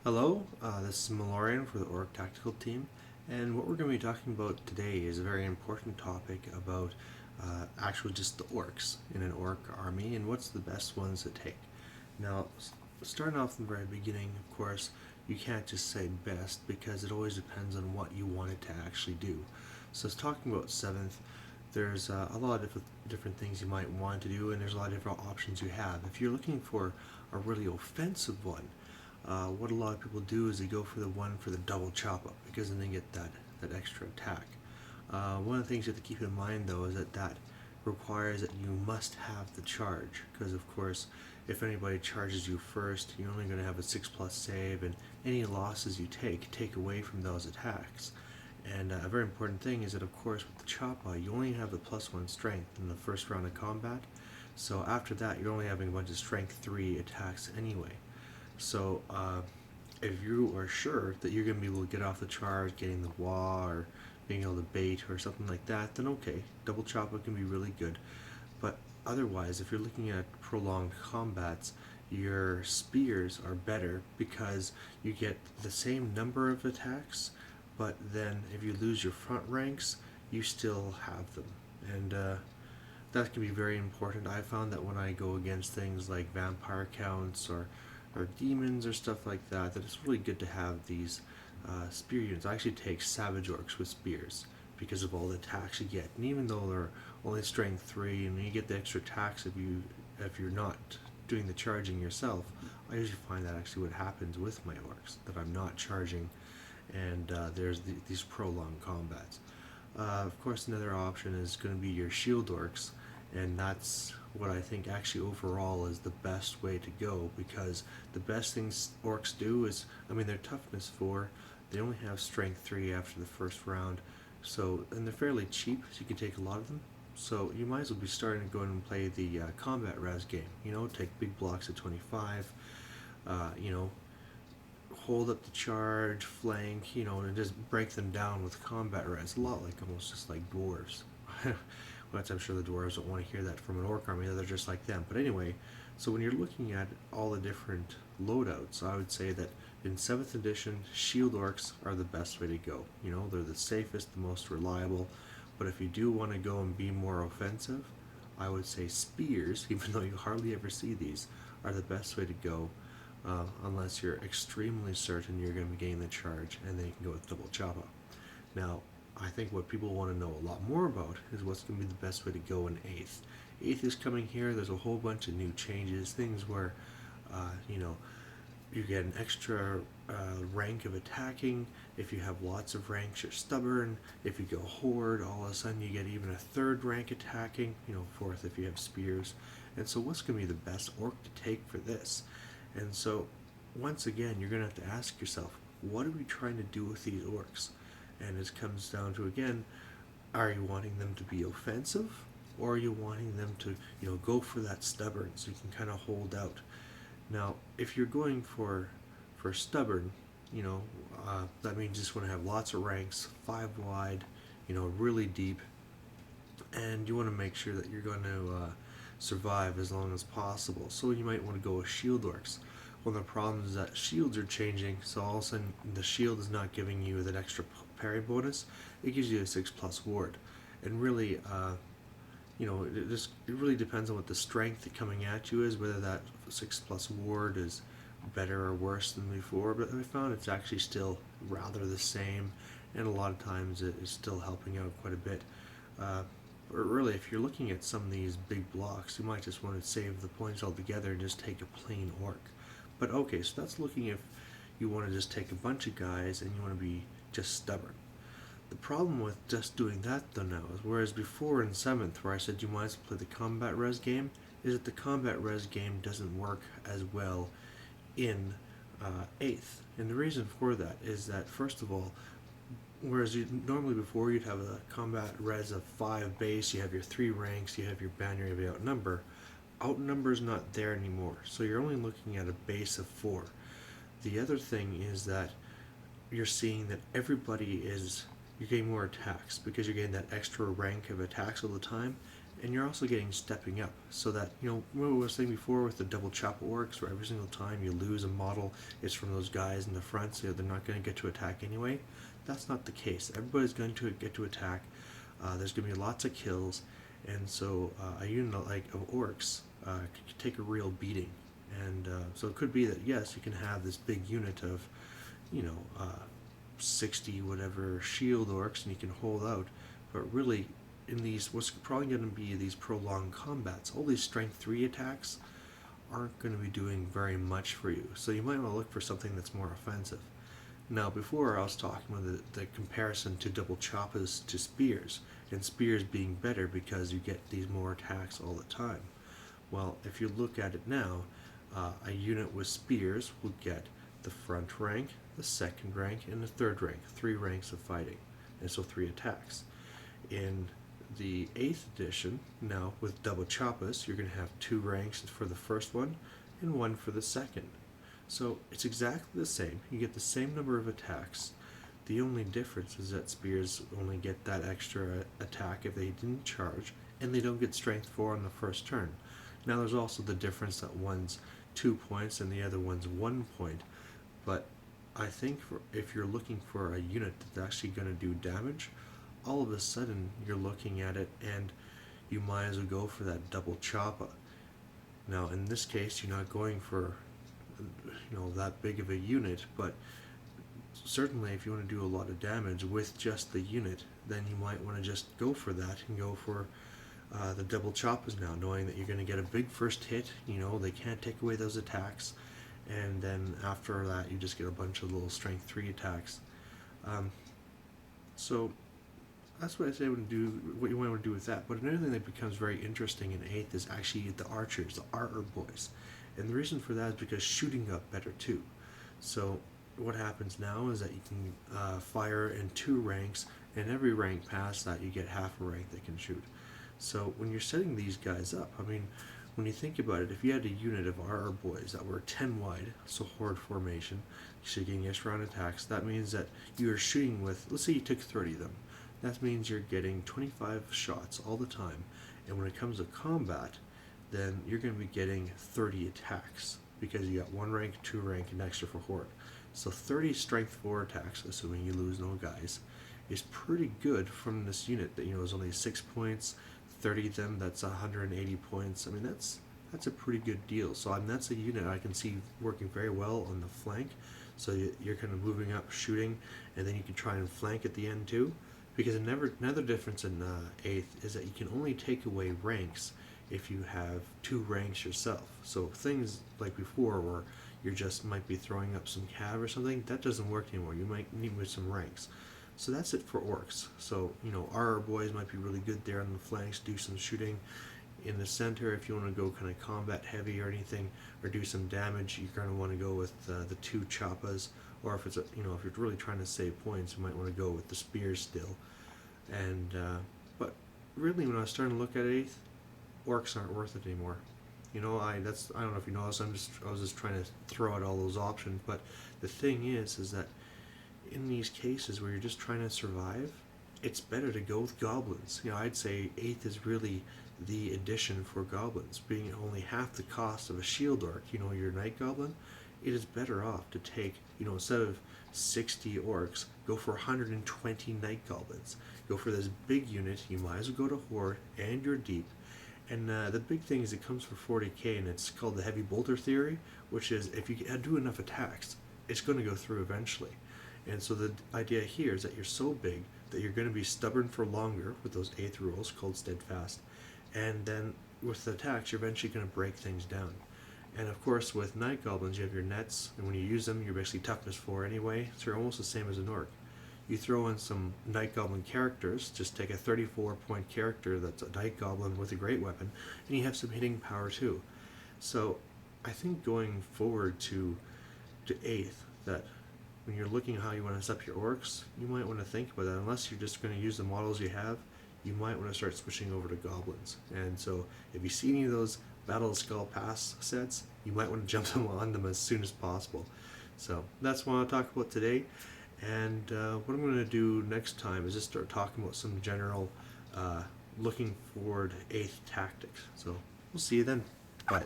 Hello, this is Malorian for the Orc Tactical Team, and what we're going to be talking about today is a very important topic about actually just the orcs in an orc army and what's the best ones to take. Now, starting off from the very beginning, of course, you can't just say best because it always depends on what you want it to actually do. So, talking about 7th, there's a lot of different things you might want to do, and there's a lot of different options you have. If you're looking for a really offensive one, what a lot of people do is they go for the one for the double chop up because then they get that extra attack. One of the things you have to keep in mind though is that requires that you must have the charge, because of course if anybody charges you first, you're only going to have a 6+ save, and any losses you take away from those attacks. And a very important thing is that of course with the choppa you only have the +1 strength in the first round of combat, so after that you're only having a bunch of strength 3 attacks anyway. So if you are sure that you're going to be able to get off the charge, getting the wah, or being able to bait or something like that, then okay, double chopper can be really good. But otherwise, if you're looking at prolonged combats, your spears are better because you get the same number of attacks, but then if you lose your front ranks, you still have them. And that can be very important. I found that when I go against things like vampire counts or demons or stuff like that, that it's really good to have these spear units. I actually take savage orcs with spears because of all the attacks you get, and even though they're only strength 3 and you get the extra attacks if you're not doing the charging yourself, I usually find that actually what happens with my orcs, that I'm not charging, and there's these prolonged combats. Of course, another option is going to be your shield orcs, and that's what I think actually overall is the best way to go, because the best things orcs do is, I mean, they're toughness 4, they only have strength 3 after the first round, so, and they're fairly cheap, so you can take a lot of them. So you might as well be starting to go in and play the combat res game. You know, take big blocks of 25. You know, hold up the charge, flank. You know, and just break them down with combat res. A lot like almost just like dwarves. But I'm sure the dwarves don't want to hear that from an orc army. They're just like them. But anyway, so when you're looking at all the different loadouts, I would say that in 7th edition, shield orcs are the best way to go. You know, they're the safest, the most reliable. But if you do want to go and be more offensive, I would say spears, even though you hardly ever see these, are the best way to go, unless you're extremely certain you're going to be getting the charge, and then you can go with double choppa. Now, I think what people want to know a lot more about is what's going to be the best way to go in 8th. 8th is coming here. There's a whole bunch of new changes, things where, you know, you get an extra rank of attacking. If you have lots of ranks, you're stubborn. If you go horde, all of a sudden you get even a 3rd rank attacking. You know, 4th if you have spears. And so, what's going to be the best orc to take for this? And so, once again, you're going to have to ask yourself, what are we trying to do with these orcs? And it comes down to, again, are you wanting them to be offensive, or are you wanting them to, you know, go for that stubborn so you can kind of hold out? Now, if you're going for stubborn, you know, that means you just want to have lots of ranks, 5 wide, you know, really deep, and you want to make sure that you're going to survive as long as possible. So you might want to go with shield orcs. One of the problems is that shields are changing, so all of a sudden the shield is not giving you that extra parry bonus. It gives you a 6+ ward, and really, you know, it really depends on what the strength coming at you is, whether that 6+ ward is better or worse than before. But I found it's actually still rather the same, and a lot of times it is still helping out quite a bit. Or really, if you're looking at some of these big blocks, you might just want to save the points altogether and just take a plain orc. But okay, so that's looking if you want to just take a bunch of guys and you want to be just stubborn. The problem with just doing that though now is, whereas before in 7th where I said you might as well play the combat res game, is that the combat res game doesn't work as well in 8th. And the reason for that is that, first of all, whereas normally before you'd have a combat res of 5 base, you have your 3 ranks, you have your banner, you have your outnumber is not there anymore, so you're only looking at a base of 4. The other thing is that you're seeing that you're getting more attacks because you're getting that extra rank of attacks all the time, and you're also getting stepping up, so that, what I was saying before with the double chop orcs, where every single time you lose a model, it's from those guys in the front, so they're not going to get to attack anyway. That's not the case. Everybody's going to get to attack. There's going to be lots of kills, and so a unit like of orcs could take a real beating. And so it could be that, yes, you can have this big unit of, you know, uh, 60 whatever shield orcs, and you can hold out, but really in these, what's probably going to be these prolonged combats, all these strength 3 attacks aren't going to be doing very much for you. So you might want to look for something that's more offensive. Now, before I was talking about the comparison to double choppas to spears, and spears being better because you get these more attacks all the time. Well, if you look at it now, a unit with spears will get the front rank, the second rank, and the third rank, 3 ranks of fighting, and so 3 attacks. In the 8th edition, now with double choppas, you're going to have 2 ranks for the first one and 1 for the second. So it's exactly the same. You get the same number of attacks. The only difference is that spears only get that extra attack if they didn't charge, and they don't get strength 4 on the first turn. Now there's also the difference that one's 2 points and the other one's 1 point, but I think if you're looking for a unit that's actually going to do damage, all of a sudden you're looking at it and you might as well go for that double choppa. Now in this case, you're not going for that big of a unit, but certainly if you want to do a lot of damage with just the unit, then you might want to just go for that and go for the double choppas now, knowing that you're going to get a big first hit. They can't take away those attacks, and then after that you just get a bunch of little strength 3 attacks. So that's what I say what you want to do with that. But another thing that becomes very interesting in 8th is actually the archers, the archer boys. And the reason for that is because shooting got better too. So what happens now is that you can fire in 2 ranks, and every rank past that you get half a rank that can shoot. So when you're setting these guys up, I mean, when you think about it, if you had a unit of archer boys that were 10 wide, so horde formation, you're getting extra round attacks, that means that you are shooting with, let's say you took 30 of them, that means you're getting 25 shots all the time, and when it comes to combat, then you're going to be getting 30 attacks, because you got 1 rank, 2 rank, and extra for horde. So 30 strength 4 attacks, assuming you lose no guys, is pretty good from this unit that is only 6 points, 30 of them, that's 180 points. I mean, that's a pretty good deal. So that's a unit I can see working very well on the flank. So you're kind of moving up, shooting, and then you can try and flank at the end too. Because another difference in 8th is that you can only take away ranks if you have 2 ranks yourself. So things like before where you just might be throwing up some cav or something, that doesn't work anymore. You might need with some ranks. So that's it for orcs. So, our boys might be really good there on the flanks, do some shooting. In the center, if you want to go kind of combat heavy or anything, or do some damage, you're going to want to go with the 2 choppas. Or if it's if you're really trying to save points, you might want to go with the spears still. And but really, when I was starting to look at 8th, orcs aren't worth it anymore. I don't know if you noticed. I was just trying to throw out all those options. But the thing is that in these cases where you're just trying to survive, it's better to go with goblins. I'd say 8th is really the addition for goblins, being only half the cost of a shield orc. Your night goblin, it is better off to take, instead of 60 orcs, go for 120 night goblins. Go for this big unit. You might as well go to horde, and you're deep. And the big thing is it comes for 40k, and it's called the heavy bolter theory, which is if you do enough attacks, it's going to go through eventually. And so the idea here is that you're so big that you're going to be stubborn for longer with those 8th rules called steadfast, and then with the attacks you're eventually going to break things down. And of course with night goblins you have your nets, and when you use them you're basically toughness 4 anyway, so you're almost the same as an orc. You throw in some night goblin characters, just take a 34 point character that's a night goblin with a great weapon, and you have some hitting power too. So I think going forward to 8th, that when you're looking at how you want to set up your orcs, you might want to think about that. Unless you're just going to use the models you have, you might want to start switching over to goblins. And so if you see any of those Battle Skull Pass sets, you might want to jump on them as soon as possible. So that's what I'll talk about today. And what I'm going to do next time is just start talking about some general looking forward to 8th Tactics. So we'll see you then. Bye.